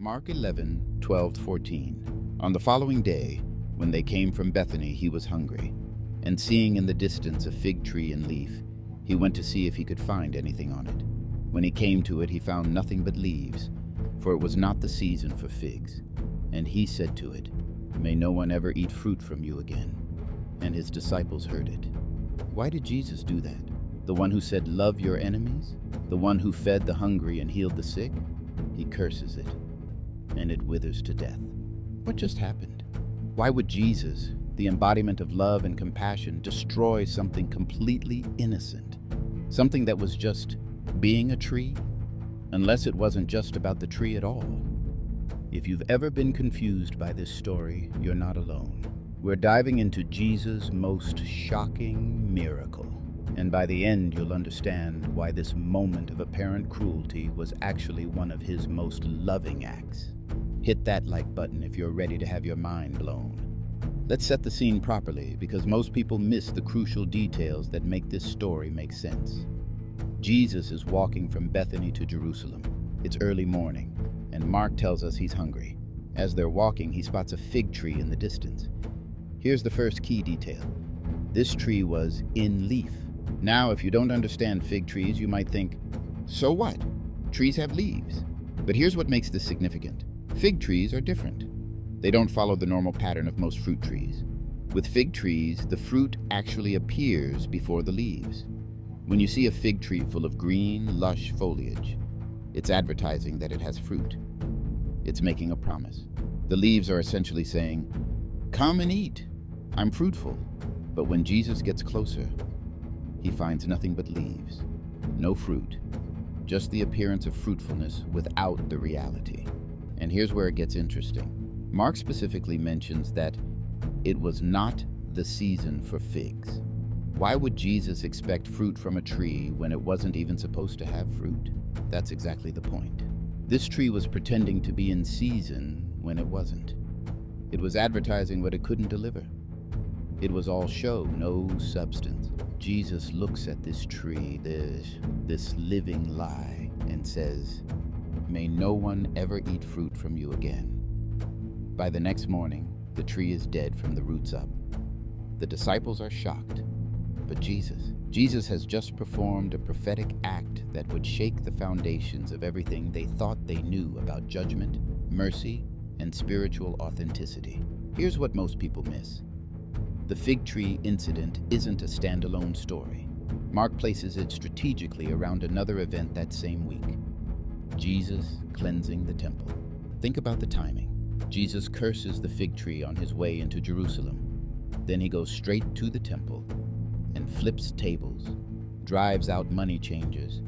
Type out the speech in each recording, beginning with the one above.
Mark 11:12-14. On the following day, when they came from Bethany, he was hungry. And seeing in the distance a fig tree in leaf, he went to see if he could find anything on it. When he came to it, he found nothing but leaves, for it was not the season for figs. And he said to it, "May no one ever eat fruit from you again." And his disciples heard it. Why did Jesus do that? The one who said, "Love your enemies"? The one who fed the hungry and healed the sick? He curses it, and it withers to death. What just happened? Why would Jesus, the embodiment of love and compassion, destroy something completely innocent? Something that was just being a tree? Unless it wasn't just about the tree at all. If you've ever been confused by this story, you're not alone. We're diving into Jesus' most shocking miracle. And by the end, you'll understand why this moment of apparent cruelty was actually one of his most loving acts. Hit that like button if you're ready to have your mind blown. Let's set the scene properly, because most people miss the crucial details that make this story make sense. Jesus is walking from Bethany to Jerusalem. It's early morning, and Mark tells us he's hungry. As they're walking, he spots a fig tree in the distance. Here's the first key detail. This tree was in leaf. Now, if you don't understand fig trees, you might think, so what? Trees have leaves. But here's what makes this significant. Fig trees are different. They don't follow the normal pattern of most fruit trees. With fig trees, the fruit actually appears before the leaves. When you see a fig tree full of green, lush foliage, it's advertising that it has fruit. It's making a promise. The leaves are essentially saying, "Come and eat. I'm fruitful." But when Jesus gets closer, he finds nothing but leaves, no fruit, just the appearance of fruitfulness without the reality. And here's where it gets interesting. Mark specifically mentions that it was not the season for figs. Why would Jesus expect fruit from a tree when it wasn't even supposed to have fruit? That's exactly the point. This tree was pretending to be in season when it wasn't. It was advertising what it couldn't deliver. It was all show, no substance. Jesus looks at this tree, this living lie, and says, "May no one ever eat fruit from you again." By the next morning, the tree is dead from the roots up. The disciples are shocked. But Jesus has just performed a prophetic act that would shake the foundations of everything they thought they knew about judgment, mercy, and spiritual authenticity. Here's what most people miss. The fig tree incident isn't a standalone story. Mark places it strategically around another event that same week. Jesus cleansing the temple. Think about the timing. Jesus curses the fig tree on his way into Jerusalem. Then he goes straight to the temple and flips tables, drives out money changers,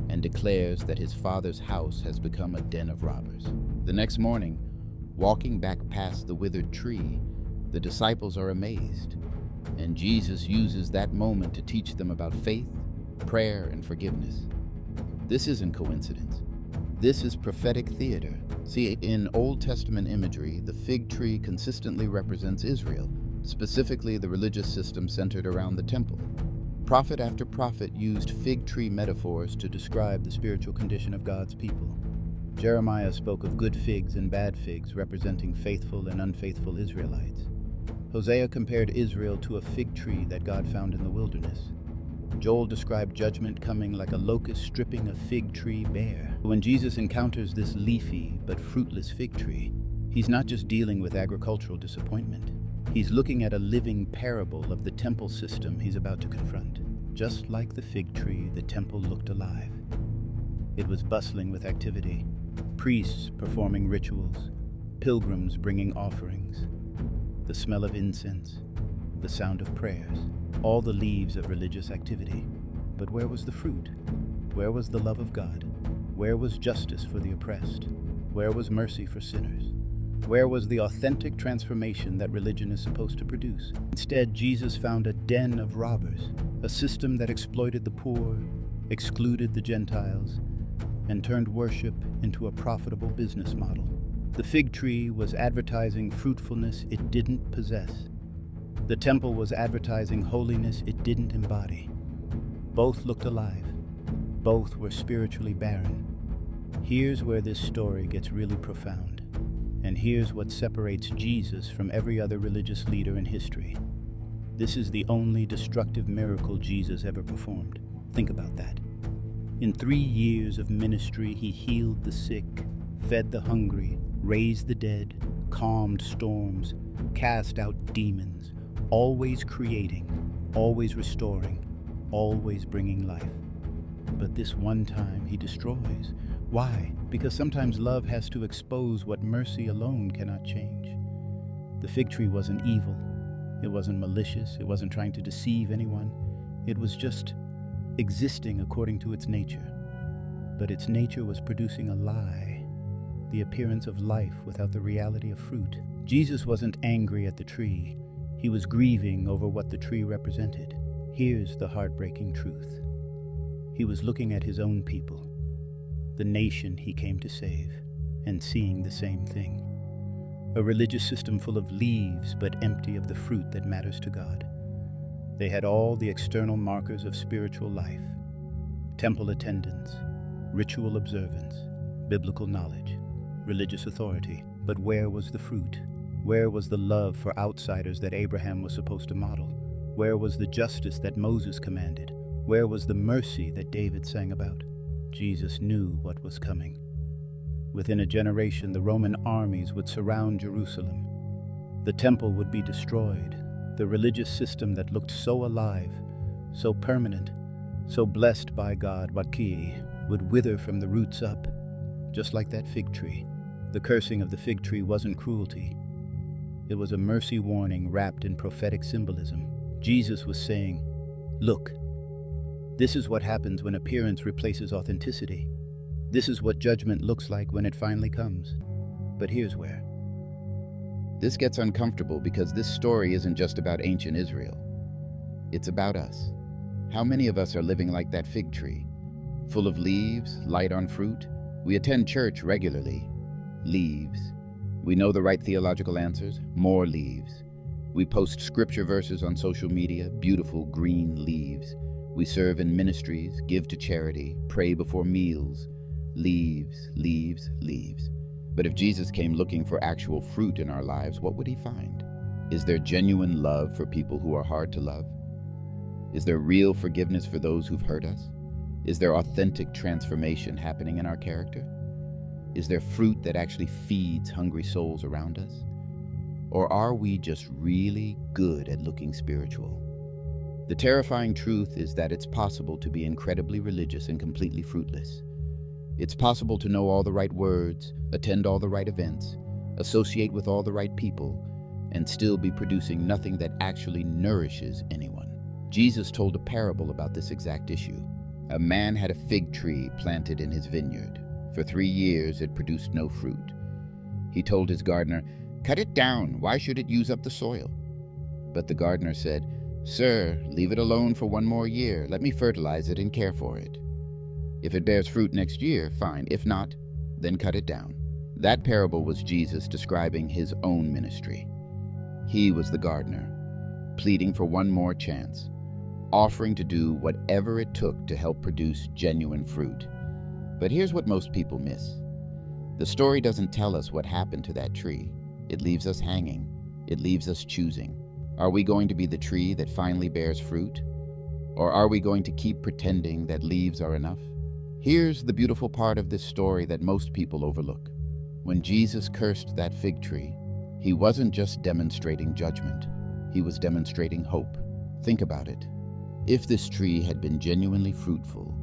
and declares that his Father's house has become a den of robbers. The next morning, walking back past the withered tree, the disciples are amazed, and Jesus uses that moment to teach them about faith, prayer, and forgiveness. This isn't coincidence. This is prophetic theater. See, in Old Testament imagery, the fig tree consistently represents Israel, specifically the religious system centered around the temple. Prophet after prophet used fig tree metaphors to describe the spiritual condition of God's people. Jeremiah spoke of good figs and bad figs, representing faithful and unfaithful Israelites. Hosea compared Israel to a fig tree that God found in the wilderness. Joel described judgment coming like a locust stripping a fig tree bare. When Jesus encounters this leafy but fruitless fig tree, he's not just dealing with agricultural disappointment. He's looking at a living parable of the temple system he's about to confront. Just like the fig tree, the temple looked alive. It was bustling with activity, priests performing rituals, pilgrims bringing offerings, the smell of incense, the sound of prayers, all the leaves of religious activity. But where was the fruit? Where was the love of God? Where was justice for the oppressed? Where was mercy for sinners? Where was the authentic transformation that religion is supposed to produce? Instead, Jesus found a den of robbers, a system that exploited the poor, excluded the Gentiles, and turned worship into a profitable business model. The fig tree was advertising fruitfulness it didn't possess. The temple was advertising holiness it didn't embody. Both looked alive. Both were spiritually barren. Here's where this story gets really profound. And here's what separates Jesus from every other religious leader in history. This is the only destructive miracle Jesus ever performed. Think about that. In 3 years of ministry, he healed the sick, fed the hungry, raised the dead, calmed storms, cast out demons, always creating, always restoring, always bringing life. But this one time he destroys. Why? Because sometimes love has to expose what mercy alone cannot change. The fig tree wasn't evil. It wasn't malicious. It wasn't trying to deceive anyone. It was just existing according to its nature. But its nature was producing a lie, the appearance of life without the reality of fruit. Jesus wasn't angry at the tree. He was grieving over what the tree represented. Here's the heartbreaking truth. He was looking at his own people, the nation he came to save, and seeing the same thing. A religious system full of leaves but empty of the fruit that matters to God. They had all the external markers of spiritual life: temple attendance, ritual observance, biblical knowledge, religious authority. But where was the fruit? Where was the love for outsiders that Abraham was supposed to model? Where was the justice that Moses commanded? Where was the mercy that David sang about? Jesus knew what was coming. Within a generation, the Roman armies would surround Jerusalem. The temple would be destroyed. The religious system that looked so alive, so permanent, so blessed by God, would wither from the roots up, just like that fig tree. The cursing of the fig tree wasn't cruelty. It was a mercy warning wrapped in prophetic symbolism. Jesus was saying, "Look, this is what happens when appearance replaces authenticity. This is what judgment looks like when it finally comes." But here's where. This gets uncomfortable because this story isn't just about ancient Israel. It's about us. How many of us are living like that fig tree? Full of leaves, light on fruit? We attend church regularly. Leaves. We know the right theological answers. More leaves. We post scripture verses on social media. Beautiful green leaves. We serve in ministries, give to charity, pray before meals. Leaves, leaves, leaves. But if Jesus came looking for actual fruit in our lives, what would he find? Is there genuine love for people who are hard to love? Is there real forgiveness for those who've hurt us? Is there authentic transformation happening in our character? Is there fruit that actually feeds hungry souls around us? Or are we just really good at looking spiritual? The terrifying truth is that it's possible to be incredibly religious and completely fruitless. It's possible to know all the right words, attend all the right events, associate with all the right people, and still be producing nothing that actually nourishes anyone. Jesus told a parable about this exact issue. A man had a fig tree planted in his vineyard. For 3 years it produced no fruit. He told his gardener, "Cut it down. Why should it use up the soil?" But the gardener said, "Sir, leave it alone for 1 more year. Let me fertilize it and care for it. If it bears fruit next year, fine. If not, then cut it down." That parable was Jesus describing his own ministry. He was the gardener, pleading for 1 more chance, offering to do whatever it took to help produce genuine fruit. But here's what most people miss. The story doesn't tell us what happened to that tree. It leaves us hanging. It leaves us choosing. Are we going to be the tree that finally bears fruit? Or are we going to keep pretending that leaves are enough? Here's the beautiful part of this story that most people overlook. When Jesus cursed that fig tree, he wasn't just demonstrating judgment. He was demonstrating hope. Think about it. If this tree had been genuinely fruitful,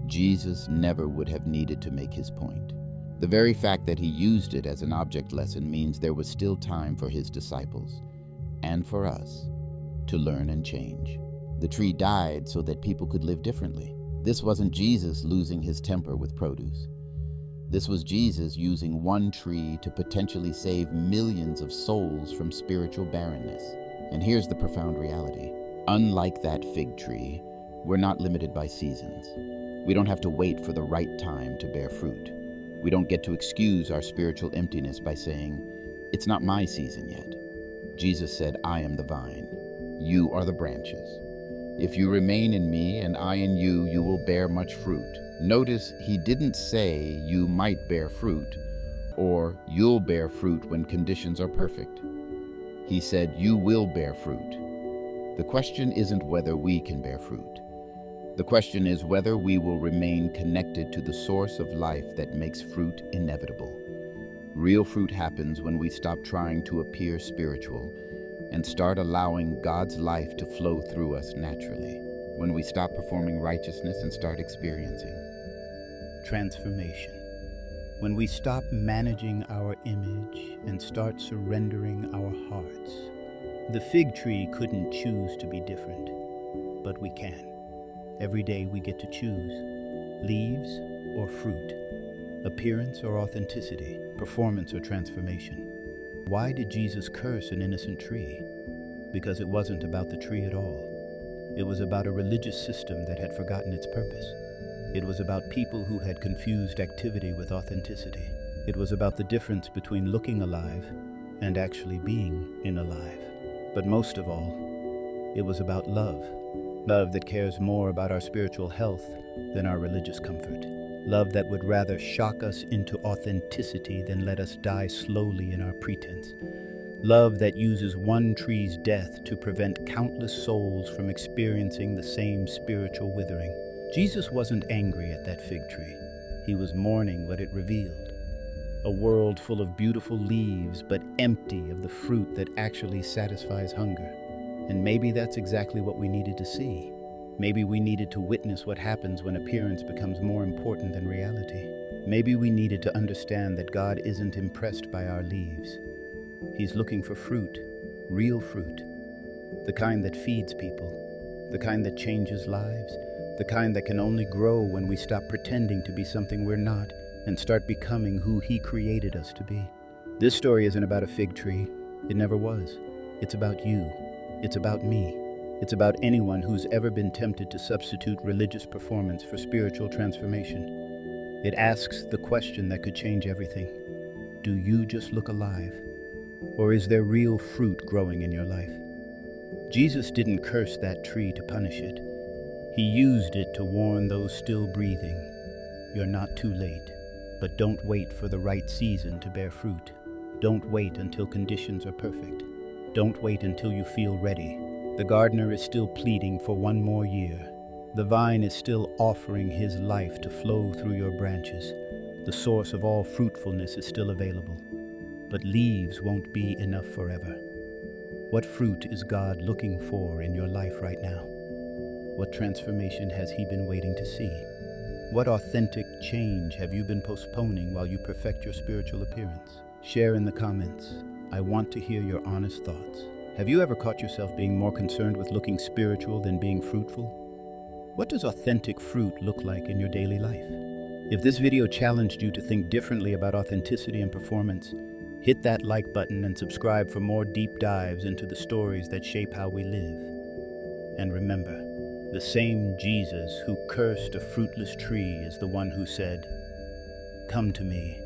Jesus never would have needed to make his point. The very fact that he used it as an object lesson means there was still time for his disciples, and for us, to learn and change. The tree died so that people could live differently. This wasn't Jesus losing his temper with produce. This was Jesus using 1 tree to potentially save millions of souls from spiritual barrenness. And here's the profound reality. Unlike that fig tree, we're not limited by seasons. We don't have to wait for the right time to bear fruit. We don't get to excuse our spiritual emptiness by saying, "It's not my season yet." Jesus said, "I am the vine. You are the branches. If you remain in me and I in you, you will bear much fruit. Notice he didn't say you might bear fruit or you'll bear fruit when conditions are perfect. He said you will bear fruit. The question isn't whether we can bear fruit. The question is whether we will remain connected to the source of life that makes fruit inevitable. Real fruit happens when we stop trying to appear spiritual and start allowing God's life to flow through us naturally. When we stop performing righteousness and start experiencing transformation. When we stop managing our image and start surrendering our hearts. The fig tree couldn't choose to be different, but we can. Every day we get to choose leaves or fruit, appearance or authenticity, performance or transformation. Why did Jesus curse an innocent tree? Because it wasn't about the tree at all. It was about a religious system that had forgotten its purpose. It was about people who had confused activity with authenticity. It was about the difference between looking alive and actually being alive. But most of all, it was about love. Love that cares more about our spiritual health than our religious comfort. Love that would rather shock us into authenticity than let us die slowly in our pretense. Love that uses one tree's death to prevent countless souls from experiencing the same spiritual withering. Jesus wasn't angry at that fig tree. He was mourning what it revealed. A world full of beautiful leaves, but empty of the fruit that actually satisfies hunger. And maybe that's exactly what we needed to see. Maybe we needed to witness what happens when appearance becomes more important than reality. Maybe we needed to understand that God isn't impressed by our leaves. He's looking for fruit, real fruit, the kind that feeds people, the kind that changes lives, the kind that can only grow when we stop pretending to be something we're not and start becoming who He created us to be. This story isn't about a fig tree. It never was. It's about you. It's about me. It's about anyone who's ever been tempted to substitute religious performance for spiritual transformation. It asks the question that could change everything. Do you just look alive? Or is there real fruit growing in your life? Jesus didn't curse that tree to punish it. He used it to warn those still breathing. You're not too late, but don't wait for the right season to bear fruit. Don't wait until conditions are perfect. Don't wait until you feel ready. The gardener is still pleading for one more year. The vine is still offering his life to flow through your branches. The source of all fruitfulness is still available. But leaves won't be enough forever. What fruit is God looking for in your life right now? What transformation has He been waiting to see? What authentic change have you been postponing while you perfect your spiritual appearance? Share in the comments. I want to hear your honest thoughts. Have you ever caught yourself being more concerned with looking spiritual than being fruitful? What does authentic fruit look like in your daily life? If this video challenged you to think differently about authenticity and performance, hit that like button and subscribe for more deep dives into the stories that shape how we live. And remember, the same Jesus who cursed a fruitless tree is the one who said, "Come to me,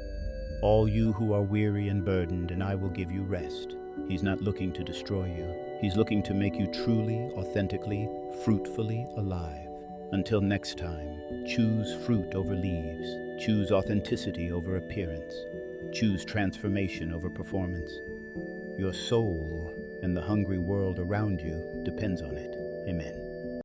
all you who are weary and burdened, and I will give you rest." He's not looking to destroy you. He's looking to make you truly, authentically, fruitfully alive. Until next time, choose fruit over leaves. Choose authenticity over appearance. Choose transformation over performance. Your soul and the hungry world around you depends on it. Amen.